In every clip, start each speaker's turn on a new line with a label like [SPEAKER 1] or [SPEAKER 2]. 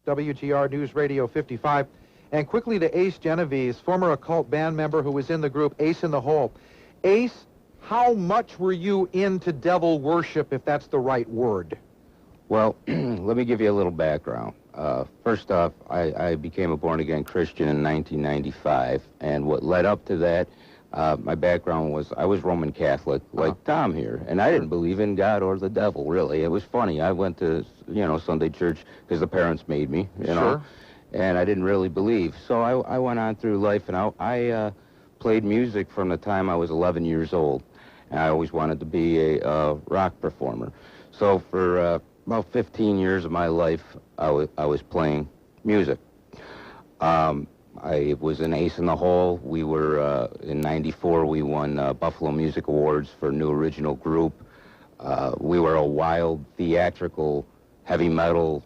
[SPEAKER 1] WGR News Radio 55. And quickly to Ace Genovese, former occult band member who was in the group Ace in the Hole. Ace, how much were you into devil worship, if that's the right word?
[SPEAKER 2] Well, let me give you a little background. First off, I became a born-again Christian in 1995, and what led up to that, my background was I was Roman Catholic, like Tom here, and I didn't believe in God or the devil, really. It was funny. I went to, Sunday church because the parents made me, you know, and I didn't really believe. So I went on through life, and I played music from the time I was 11 years old, and I always wanted to be a rock performer. So for about 15 years of my life, I was playing music. I was in Ace in the Hole. We were, in '94, we won Buffalo Music Awards for New Original Group. We were a wild, theatrical, heavy metal,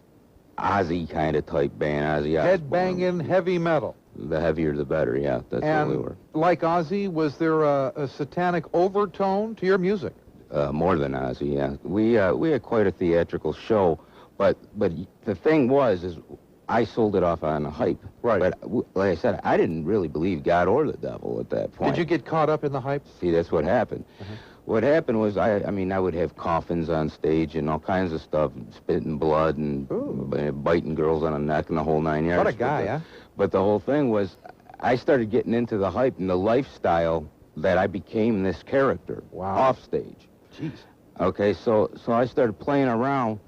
[SPEAKER 2] Ozzy kind of type band. Ozzy
[SPEAKER 1] Head-banging heavy metal.
[SPEAKER 2] The heavier the better, yeah. That's what we were.
[SPEAKER 1] Like Ozzy, was there a satanic overtone to your music?
[SPEAKER 2] More than Ozzy, yeah. We had quite a theatrical show, but the thing is I sold it off on a hype.
[SPEAKER 1] Right.
[SPEAKER 2] But like I said, I didn't really believe God or the devil at that point.
[SPEAKER 1] Did you get caught up in the hype?
[SPEAKER 2] See, that's what happened. What happened was I would have coffins on stage and all kinds of stuff, spitting blood and biting girls on the neck and the whole 9 yards.
[SPEAKER 1] What a guy, huh?
[SPEAKER 2] But the whole thing was I started getting into the hype and the lifestyle that I became this character off stage.
[SPEAKER 1] Jeez.
[SPEAKER 2] Okay, so I started playing around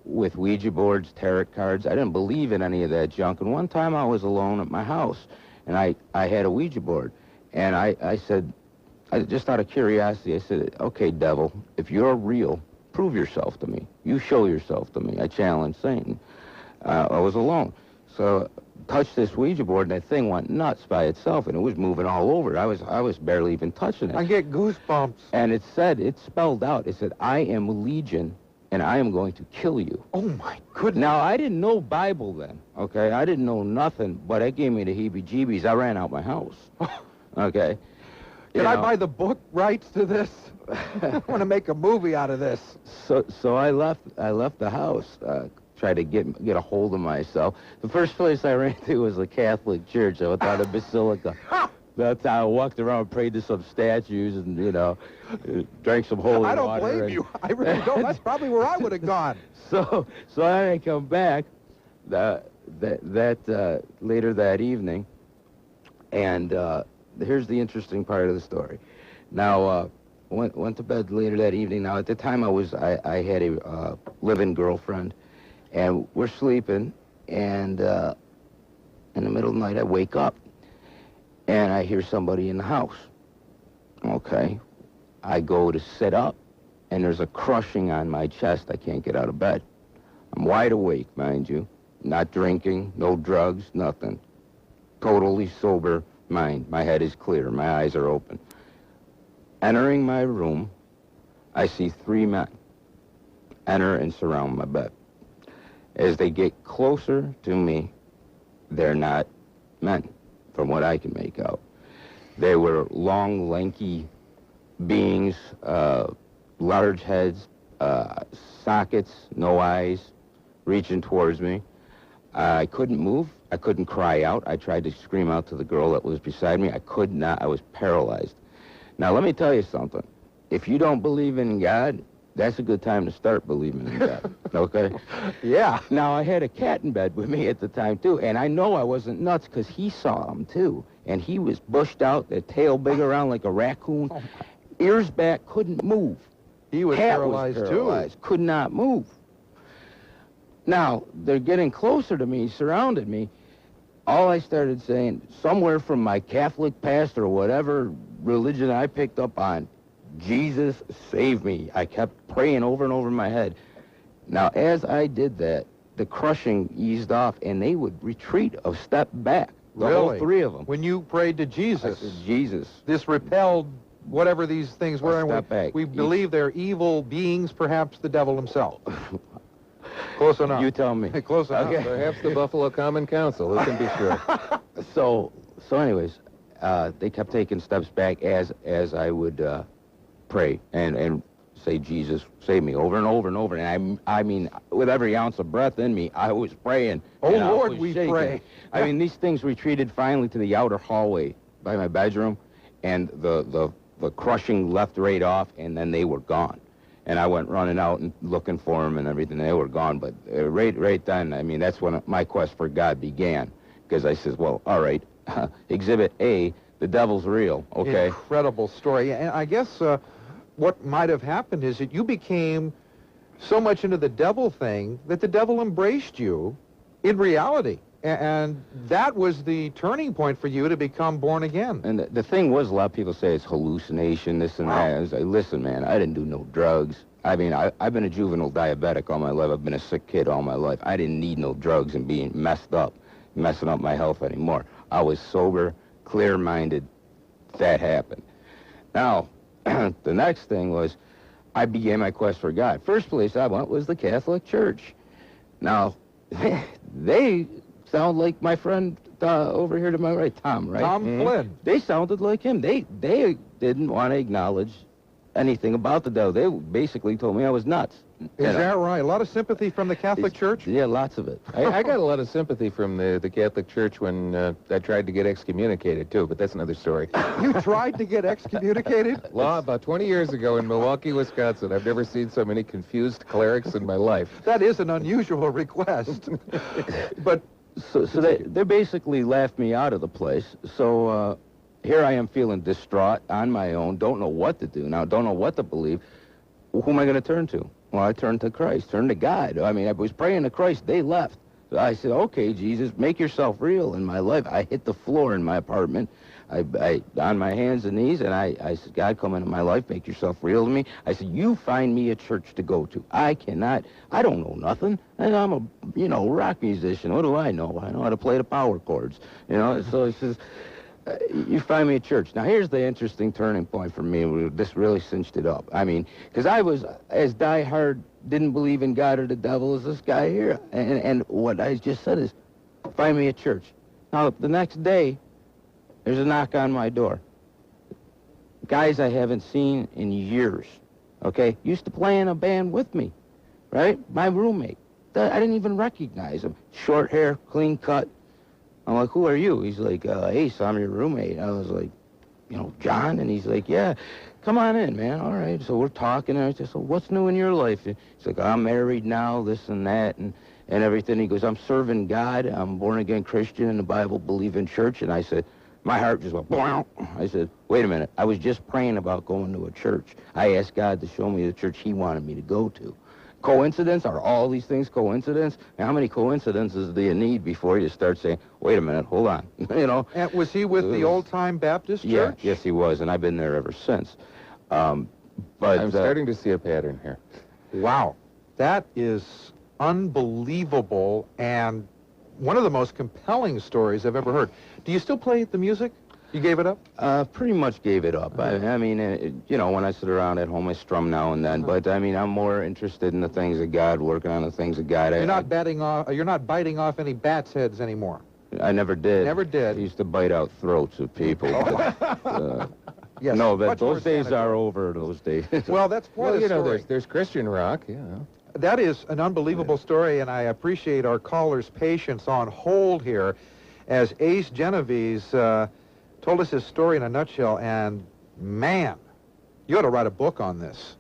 [SPEAKER 2] with Ouija boards, tarot cards. I didn't believe in any of that junk. And one time I was alone at my house, and I had a Ouija board. And I said, just out of curiosity, I said, okay, devil, if you're real, prove yourself to me. You show yourself to me. I challenged Satan. I was alone. So touched this Ouija board, and that thing went nuts by itself, and it was moving all over. I was barely even touching it.
[SPEAKER 1] I get goosebumps.
[SPEAKER 2] And it spelled out, it said, I am Legion, and I am going to kill you.
[SPEAKER 1] Oh, my goodness.
[SPEAKER 2] Now, I didn't know Bible then, okay? I didn't know nothing, but it gave me the heebie-jeebies. I ran out my house, okay?
[SPEAKER 1] Can I buy the book rights to this? I want to make a movie out of this.
[SPEAKER 2] So I left the house, tried to get a hold of myself. The first place I ran to was a Catholic church. I went down to Basilica. That's how I walked around, prayed to some statues, and, drank some holy water.
[SPEAKER 1] I don't blame you. I really don't. That's probably where I would have gone.
[SPEAKER 2] So I come back later that evening, and here's the interesting part of the story. Now, went to bed later that evening. Now, at the time I had a live-in girlfriend, and we're sleeping, and in the middle of the night I wake up, and I hear somebody in the house. Okay. I go to sit up, and there's a crushing on my chest. I can't get out of bed. I'm wide awake, mind you. Not drinking, no drugs, nothing. Totally sober mind. My head is clear. My eyes are open. Entering my room, I see 3 men enter and surround my bed. As they get closer to me, they're not men, from what I can make out. They were long, lanky beings, large heads, sockets, no eyes, reaching towards me. I couldn't move. I couldn't cry out. I tried to scream out to the girl that was beside me. I could not. I was paralyzed. Now, let me tell you something. If you don't believe in God, that's a good time to start believing in God, okay?
[SPEAKER 1] Yeah.
[SPEAKER 2] Now, I had a cat in bed with me at the time, too, and I know I wasn't nuts because he saw him, too. And he was bushed out, the tail big around like a raccoon, ears back, couldn't move.
[SPEAKER 1] He was paralyzed, too.
[SPEAKER 2] Could not move. Now, they're getting closer to me, surrounded me. All I started saying, somewhere from my Catholic past or whatever religion I picked up on, Jesus, save me. I kept praying over and over in my head. Now, as I did that, the crushing eased off, and they would retreat a step back. The whole 3 of them.
[SPEAKER 1] When you prayed to Jesus?
[SPEAKER 2] I said, Jesus.
[SPEAKER 1] This repelled whatever these things were.
[SPEAKER 2] A step back.
[SPEAKER 1] We believe they're evil beings, perhaps the devil himself. Close enough.
[SPEAKER 2] You tell me.
[SPEAKER 1] Close enough.
[SPEAKER 3] Okay. Perhaps the Buffalo Common Council, who can be sure.
[SPEAKER 2] So anyways, they kept taking steps back as I would pray and say, Jesus, save me, over and over and over. And I mean, with every ounce of breath in me, I was praying.
[SPEAKER 1] Oh,
[SPEAKER 2] and I
[SPEAKER 1] Lord,
[SPEAKER 2] was
[SPEAKER 1] we
[SPEAKER 2] shaking.
[SPEAKER 1] pray.
[SPEAKER 2] I mean, these things retreated finally to the outer hallway by my bedroom, and the crushing left right off, and then they were gone. And I went running out and looking for them and everything. They were gone. But right then, I mean, that's when my quest for God began. Because I says, well, all right, Exhibit A, the devil's real, okay?
[SPEAKER 1] Incredible story. And I guess what might have happened is that you became so much into the devil thing that the devil embraced you in reality. And that was the turning point for you to become born again.
[SPEAKER 2] And the thing was, a lot of people say it's hallucination, this and that. I was like, listen, man, I didn't do no drugs. I mean, I've been a juvenile diabetic all my life. I've been a sick kid all my life. I didn't need no drugs and being messing up my health anymore. I was sober, clear-minded. That happened. Now, the next thing was I began my quest for God. First place I went was the Catholic Church. Now, they sound like my friend over here to my right, Tom, right?
[SPEAKER 1] Tom Flynn.
[SPEAKER 2] They sounded like him. They didn't want to acknowledge anything about the devil. They basically told me I was nuts.
[SPEAKER 1] Is that right? A lot of sympathy from the Catholic Church?
[SPEAKER 2] Yeah, lots of it.
[SPEAKER 3] I got a lot of sympathy from the Catholic Church when I tried to get excommunicated, too, but that's another story.
[SPEAKER 1] You tried to get excommunicated?
[SPEAKER 3] Law, about 20 years ago in Milwaukee, Wisconsin. I've never seen so many confused clerics in my life.
[SPEAKER 1] That is an unusual request. But
[SPEAKER 2] So they basically laughed me out of the place. So here I am feeling distraught on my own, don't know what to do now, don't know what to believe. Who am I going to turn to? Well, I turned to Christ, turned to God. I mean, I was praying to Christ. They left. So I said, okay, Jesus, make yourself real in my life. I hit the floor in my apartment. I on my hands and knees, and I said, God, come into my life, make yourself real to me. I said, you find me a church to go to. I don't know nothing. And I'm a, rock musician. What do I know? I know how to play the power chords. So he says, you find me a church. Now, here's the interesting turning point for me. This really cinched it up. I mean, because I was as diehard, didn't believe in God or the devil as this guy here. And what I just said is, find me a church. Now, the next day, there's a knock on my door. Guys I haven't seen in years, okay? Used to play in a band with me, right? My roommate. I didn't even recognize him. Short hair, clean cut. I'm like, who are you? He's like, Ace, I'm your roommate. I was like, John? And he's like, yeah, come on in, man. All right. So we're talking, and I said, so what's new in your life? He's like, I'm married now, this and that, and everything. He goes, I'm serving God. I'm born-again Christian in the Bible, believe in church. And I said, my heart just went, bow. I said, wait a minute. I was just praying about going to a church. I asked God to show me the church he wanted me to go to. Coincidence? Are all these things coincidence? And how many coincidences do you need before you start saying, wait a minute, hold on,
[SPEAKER 1] And was he with the old-time Baptist church?
[SPEAKER 2] Yeah, yes, he was, and I've been there ever since. But
[SPEAKER 3] I'm starting to see a pattern here.
[SPEAKER 1] Wow. That is unbelievable and one of the most compelling stories I've ever heard. Do you still play the music? You gave it up?
[SPEAKER 2] Pretty much gave it up. I mean, when I sit around at home, I strum now and then. But I mean, I'm more interested in the things of God, working on the things of God.
[SPEAKER 1] You're not You're not biting off any bats' heads anymore.
[SPEAKER 2] I never did.
[SPEAKER 1] Never did.
[SPEAKER 2] I used to bite out throats of people.
[SPEAKER 1] Yes,
[SPEAKER 2] no, those days are over. Those days.
[SPEAKER 1] Well, that's part of the story.
[SPEAKER 3] There's Christian rock.
[SPEAKER 1] That is an unbelievable story, and I appreciate our caller's patience on hold here, as Ace Genovese told us his story in a nutshell, and man, you ought to write a book on this.